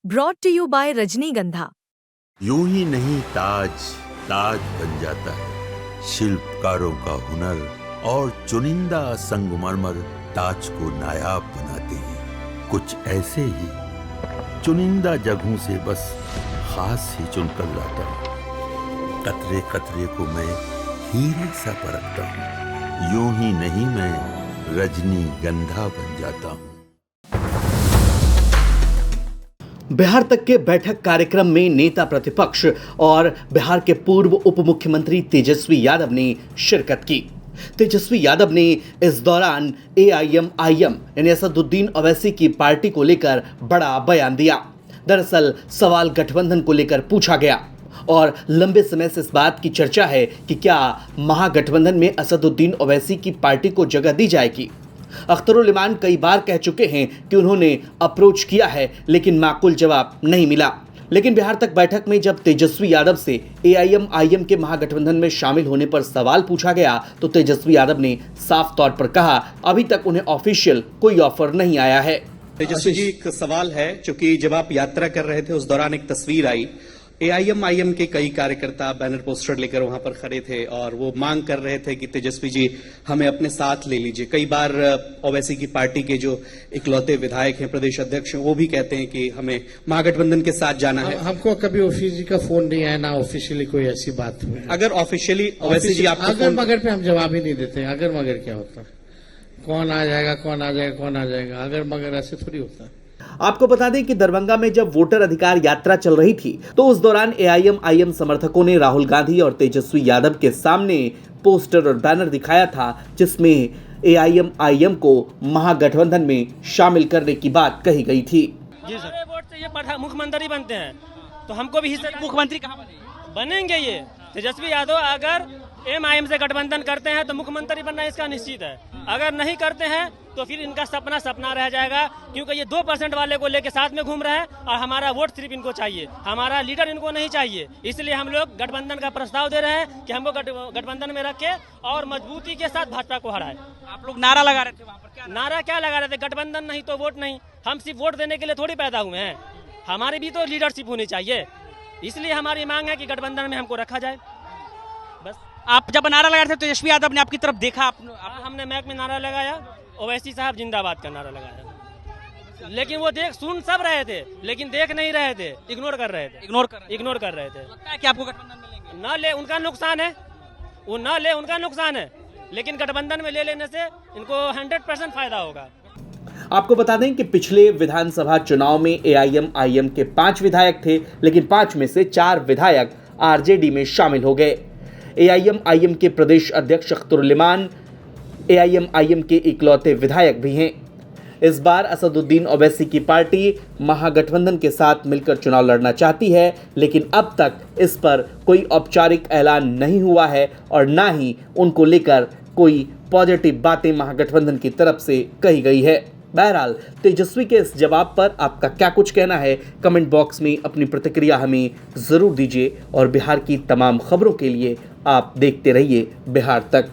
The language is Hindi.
Brought to you by रजनीगंधा। यूं ही नहीं ताज ताज बन जाता है, शिल्पकारों का हुनर और चुनिंदा संगमरमर ताज को नायाब बनाते हैं। कुछ ऐसे ही चुनिंदा जगहों से बस खास ही चुनकर लाता हूँ। कतरे कतरे को मैं हीरे सा परखता हूँ। यूं ही नहीं मैं रजनीगंधा बन जाता हूँ। बिहार तक के बैठक कार्यक्रम में नेता प्रतिपक्ष और बिहार के पूर्व उप मुख्यमंत्री तेजस्वी यादव ने शिरकत की। तेजस्वी यादव ने इस दौरान एआईएमआईएम यानी असदुद्दीन ओवैसी की पार्टी को लेकर बड़ा बयान दिया। दरअसल सवाल गठबंधन को लेकर पूछा गया और लंबे समय से इस बात की चर्चा है कि क्या महागठबंधन में असदुद्दीन ओवैसी की पार्टी को जगह दी जाएगी। अख्तरुल इमान कई बार कह चुके हैं कि उन्होंने अप्रोच किया है लेकिन माकूल जवाब नहीं मिला। लेकिन बिहार तक बैठक में जब तेजस्वी यादव से एआईएमआईएम के महागठबंधन में शामिल होने पर सवाल पूछा गया तो तेजस्वी यादव ने साफ तौर पर कहा अभी तक उन्हें ऑफिशियल कोई ऑफर नहीं आया है। तेजस्वी जी, एक सवाल है, क्योंकि जब आप यात्रा कर रहे थे उस दौरान एक तस्वीर आई, एआईएमआईएम के कई कार्यकर्ता बैनर पोस्टर लेकर वहां पर खड़े थे और वो मांग कर रहे थे कि तेजस्वी जी हमें अपने साथ ले लीजिए। कई बार ओवैसी की पार्टी के जो इकलौते विधायक हैं, प्रदेश अध्यक्ष हैं, वो भी कहते हैं कि हमें महागठबंधन के साथ जाना है। हमको कभी ओवैसी जी का फोन नहीं आया, ना ऑफिशियली कोई ऐसी बात हुई। अगर ऑफिशियली ओवैसी जी आपको अगर मगर पे हम जवाब ही नहीं देते। अगर मगर क्या होता है, कौन आ जाएगा कौन आ जाएगा कौन आ जाएगा, अगर मगर ऐसे थोड़ी होता है। आपको बता दें कि दरभंगा में जब वोटर अधिकार यात्रा चल रही थी तो उस दौरान एआईएमआईएम समर्थकों ने राहुल गांधी और तेजस्वी यादव के सामने पोस्टर और बैनर दिखाया था जिसमें एआईएमआईएम को महागठबंधन में शामिल करने की बात कही गई थी। जी सर, वोट से ये मुख्यमंत्री बनते हैं तो हमको भी हिस्सा। मुख्यमंत्री कहाँ बनेंगे? ये तेजस्वी यादव अगर एमआईएम से गठबंधन करते हैं तो मुख्यमंत्री बनना इसका निश्चित है। अगर नहीं करते हैं तो फिर इनका सपना सपना रह जाएगा, क्योंकि ये 2% वाले को लेके साथ में घूम रहे हैं और हमारा वोट सिर्फ इनको चाहिए, हमारा लीडर इनको नहीं चाहिए। इसलिए हम लोग गठबंधन का प्रस्ताव दे रहे हैं कि हमको गठबंधन में रखे और मजबूती के साथ भाजपा को हराए। आप लोग नारा लगा रहे थे वहाँ पर, क्या नारा क्या लगा रहे थे? गठबंधन नहीं तो वोट नहीं। हम सिर्फ वोट देने के लिए थोड़ी पैदा हुए हैं, हमारी भी तो लीडरशिप होनी चाहिए। इसलिए हमारी मांग है कि गठबंधन में हमको रखा जाए। बस आप जब नारा लगा रहे थे तेजस्वी यादव ने आपकी तरफ देखा? हमने मैक में नारा लगाया, ओवैसी साहब जिंदाबाद का नारा लगाया, लेकिन वो सुन सब रहे थे लेकिन देख नहीं रहे थे, इग्नोर कर रहे थे। इग्नोर कर रहे थे। लगता है कि आपको गठबंधन में लेंगे? ना ले उनका नुकसान है, वो ना ले उनका नुकसान है, लेकिन गठबंधन में ले लेने से इनको 100% फायदा होगा। आपको बता दें कि पिछले विधानसभा चुनाव में एआईएमआईएम के 5 विधायक थे लेकिन 5 में से 4 विधायक आरजेडी में शामिल हो गए। एआईएमआईएम के प्रदेश अध्यक्ष अख्तरुल इमान एआईएमआईएम के इकलौते विधायक भी हैं। इस बार असदुद्दीन ओवैसी की पार्टी महागठबंधन के साथ मिलकर चुनाव लड़ना चाहती है लेकिन अब तक इस पर कोई औपचारिक ऐलान नहीं हुआ है और ना ही उनको लेकर कोई पॉजिटिव बातें महागठबंधन की तरफ से कही गई है। बहरहाल तेजस्वी के इस जवाब पर आपका क्या कुछ कहना है, कमेंट बॉक्स में अपनी प्रतिक्रिया हमें ज़रूर दीजिए और बिहार की तमाम खबरों के लिए आप देखते रहिए बिहार तक।